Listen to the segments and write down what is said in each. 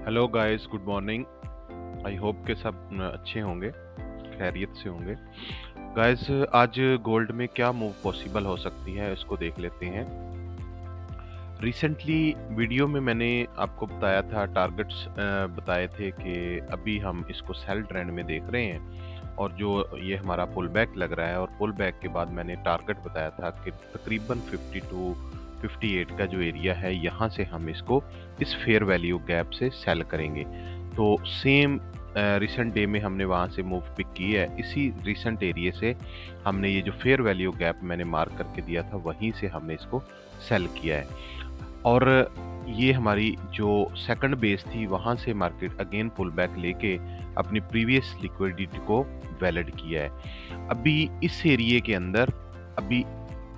Hello guys, good morning. I hope के सब अच्छे होंगे, खैरियत से होंगे। गाइस, आज गोल्ड में क्या मूव पॉसिबल हो सकती है इसको देख लेते हैं। रिसेंटली वीडियो में मैंने आपको बताया था, टारगेट्स बताए थे कि अभी हम इसको सेल ट्रेंड में देख रहे हैं और जो ये हमारा पुल बैक लग रहा है, और पुल बैक के बाद मैंने टारगेट बताया था कि तकरीबन 50 टू 58 का जो एरिया है, यहाँ से हम इसको इस फेयर वैल्यू गैप से सेल करेंगे। तो सेम रिसेंट डे में हमने वहाँ से मूव पिक की है। इसी रिसेंट एरिया से हमने ये जो फेयर वैल्यू गैप मैंने मार्क करके दिया था, वहीं से हमने इसको सेल किया है। और ये हमारी जो सेकंड बेस थी, वहाँ से मार्केट अगेन पुल बैक लेके अपनी प्रीवियस लिक्विडिटी को वैलिड किया है। अभी इस एरिया के अंदर, अभी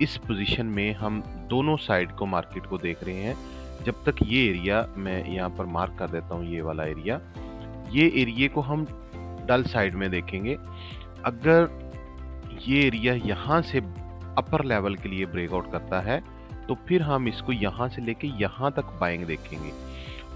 इस पोजीशन में हम दोनों साइड को मार्केट को देख रहे हैं। जब तक ये एरिया, मैं यहाँ पर मार्क कर देता हूँ, ये वाला एरिया, ये एरिया को हम डल साइड में देखेंगे। अगर ये एरिया यहाँ से अपर लेवल के लिए ब्रेकआउट करता है, तो फिर हम इसको यहाँ से लेके यहाँ तक बाइंग देखेंगे।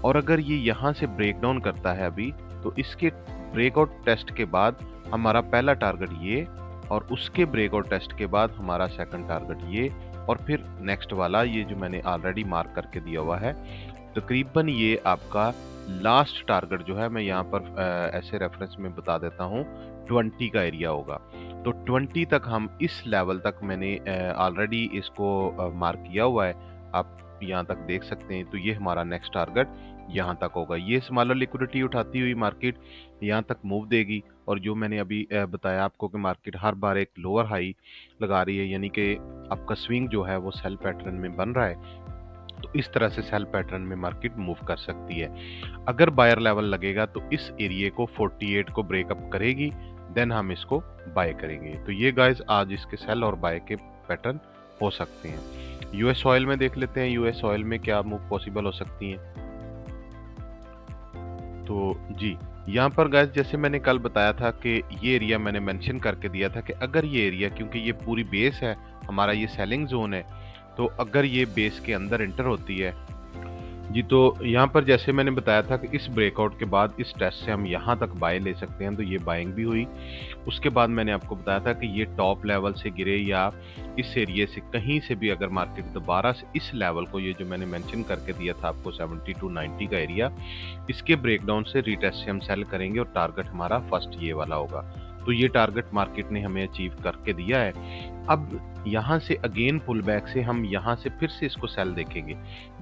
और अगर ये यहाँ से ब्रेक डाउन करता है अभी, तो इसके ब्रेकआउट टेस्ट के बाद हमारा पहला टारगेट ये, और उसके ब्रेकआउट टेस्ट के बाद हमारा सेकंड टारगेट ये, और फिर नेक्स्ट वाला ये जो मैंने ऑलरेडी मार्क करके दिया हुआ है। तकरीबन ये आपका लास्ट टारगेट जो है, मैं यहाँ पर ऐसे रेफरेंस में बता देता हूँ, 20 का एरिया होगा। तो 20 तक हम इस लेवल तक मैंने ऑलरेडी इसको मार्क किया हुआ है, आप यहाँ तक देख सकते हैं। तो ये हमारा नेक्स्ट टारगेट यहाँ तक होगा। ये स्मॉलर लिक्विडिटी उठाती हुई मार्केट यहाँ तक मूव देगी, और जो मैंने अभी बताया आपको कि मार्केट हर बार एक लोअर हाई लगा रही है, यानी कि आपका स्विंग जो है वो सेल पैटर्न में बन रहा है। तो इस तरह से सेल पैटर्न में मार्केट मूव कर सकती है। अगर बायर लेवल लगेगा तो इस एरिया को 48 को ब्रेकअप करेगी, देन हम इसको बाय करेंगे। तो ये गाइस आज इसके सेल और बाय के पैटर्न हो सकते हैं। यूएस ऑयल में देख लेते हैं, यूएस ऑयल में क्या मूव पॉसिबल हो सकती है। तो जी, यहाँ पर गाइस जैसे मैंने कल बताया था कि ये एरिया मैंने मेंशन करके दिया था कि अगर ये एरिया, क्योंकि ये पूरी बेस है हमारा, ये सेलिंग जोन है, तो अगर ये बेस के अंदर एंटर होती है जी, तो यहाँ पर जैसे मैंने बताया था कि इस ब्रेकआउट के बाद इस टेस्ट से हम यहाँ तक बाय ले सकते हैं। तो ये बाइंग भी हुई। उसके बाद मैंने आपको बताया था कि ये टॉप लेवल से गिरे या इस एरिया से कहीं से भी अगर मार्केट दोबारा से इस लेवल को, ये जो मैंने मेंशन करके दिया था आपको 70 टू 90 का एरिया, इसके ब्रेकडाउन से रीटेस्ट से हम सेल करेंगे और टारगेट हमारा फर्स्ट ये वाला होगा। तो ये टारगेट मार्केट ने हमें अचीव करके दिया है। अब यहाँ से अगेन पुल बैक से हम यहाँ से फिर से इसको सेल देखेंगे।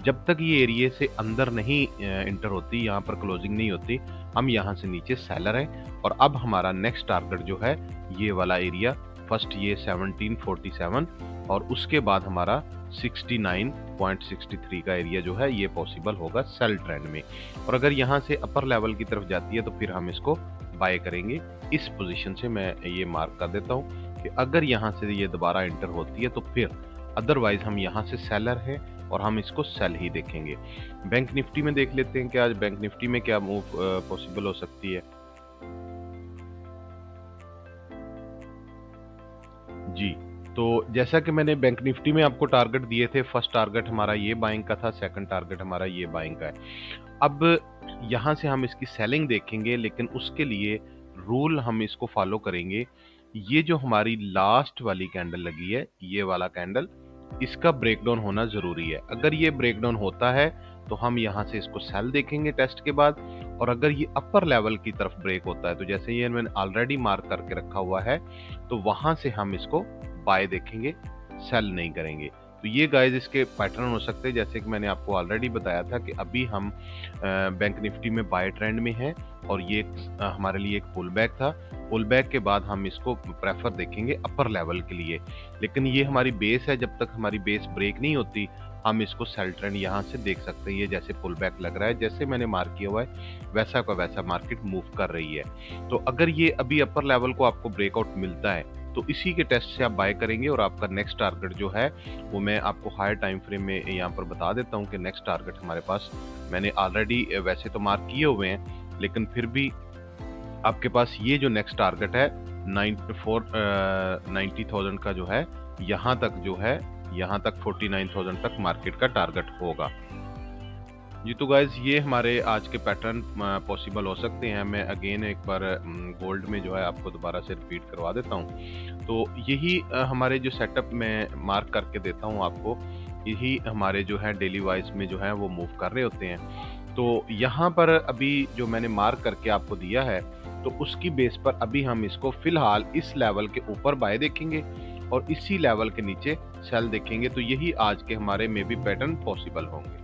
जब तक ये एरिया से अंदर नहीं इंटर होती, यहाँ पर क्लोजिंग नहीं होती, हम यहाँ से नीचे सेलर हैं। और अब हमारा नेक्स्ट टारगेट जो है ये वाला एरिया, फर्स्ट ये 1747, और उसके बाद हमारा 69.63 का एरिया जो है, ये पॉसिबल होगा सेल ट्रेंड में। और अगर यहाँ से अपर लेवल की तरफ जाती है तो फिर हम इसको बाय करेंगे। इस पोजीशन से मैं ये मार्क कर देता हूँ कि अगर यहाँ से ये दोबारा एंटर होती है तो फिर, अदरवाइज हम यहाँ से सेलर हैं और हम इसको सेल ही देखेंगे। बैंक निफ्टी में देख लेते हैं कि आज बैंक निफ्टी में क्या मूव पॉसिबल हो सकती है। जी, तो जैसा कि मैंने बैंक निफ्टी में आपको टारगेट दिए थे, फर्स्ट टारगेट हमारा ये बाइंग का था, सेकंड टारगेट हमारा ये बाइंग का है। अब यहाँ से हम इसकी सेलिंग देखेंगे, लेकिन उसके लिए रूल हम इसको फॉलो करेंगे। ये जो हमारी लास्ट वाली कैंडल लगी है, ये वाला कैंडल, इसका ब्रेकडाउन होना ज़रूरी है। अगर ये ब्रेकडाउन होता है तो हम यहाँ से इसको सेल देखेंगे टेस्ट के बाद। और अगर ये अपर लेवल की तरफ ब्रेक होता है, तो जैसे ये मैंने ऑलरेडी मार्क करके रखा हुआ है, तो वहाँ से हम इसको बाय देखेंगे, सेल नहीं करेंगे। तो ये गाइस इसके पैटर्न हो सकते हैं। जैसे कि मैंने आपको ऑलरेडी बताया था कि अभी हम बैंक निफ्टी में बाय ट्रेंड में हैं, और ये हमारे लिए एक पुल बैक था। पुल बैक के बाद हम इसको प्रेफर देखेंगे अपर लेवल के लिए। लेकिन ये हमारी बेस है, जब तक हमारी बेस ब्रेक नहीं होती, हम इसको सेल ट्रेंड यहाँ से देख सकते हैं। ये जैसे पुल बैक लग रहा है, जैसे मैंने मार्क किया हुआ है, वैसा का वैसा मार्केट मूव कर रही है। तो अगर ये अभी अपर लेवल को आपको ब्रेकआउट मिलता है, तो इसी के टेस्ट से आप बाय करेंगे। और आपका नेक्स्ट टारगेट जो है वो मैं आपको हायर टाइम फ्रेम में यहाँ पर बता देता हूँ कि नेक्स्ट टारगेट हमारे पास, मैंने ऑलरेडी वैसे तो मार्क किए हुए हैं, लेकिन फिर भी आपके पास ये जो नेक्स्ट टारगेट है 90,000 का जो है, यहाँ तक जो है, यहाँ तक 49,000 तक मार्केट का टारगेट होगा। जी, तो गाइज़ ये हमारे आज के पैटर्न पॉसिबल हो सकते हैं। मैं अगेन एक बार गोल्ड में जो है आपको दोबारा से रिपीट करवा देता हूँ। तो यही हमारे जो सेटअप मैं मार्क करके देता हूँ आपको, यही हमारे जो है डेली वाइज़ में जो है वो मूव कर रहे होते हैं। तो यहाँ पर अभी जो मैंने मार्क करके आपको दिया है, तो उसकी बेस पर अभी हम इसको फ़िलहाल इस लेवल के ऊपर बाय देखेंगे और इसी लेवल के नीचे सेल देखेंगे। तो यही आज के हमारे मे बी पैटर्न पॉसिबल होंगे।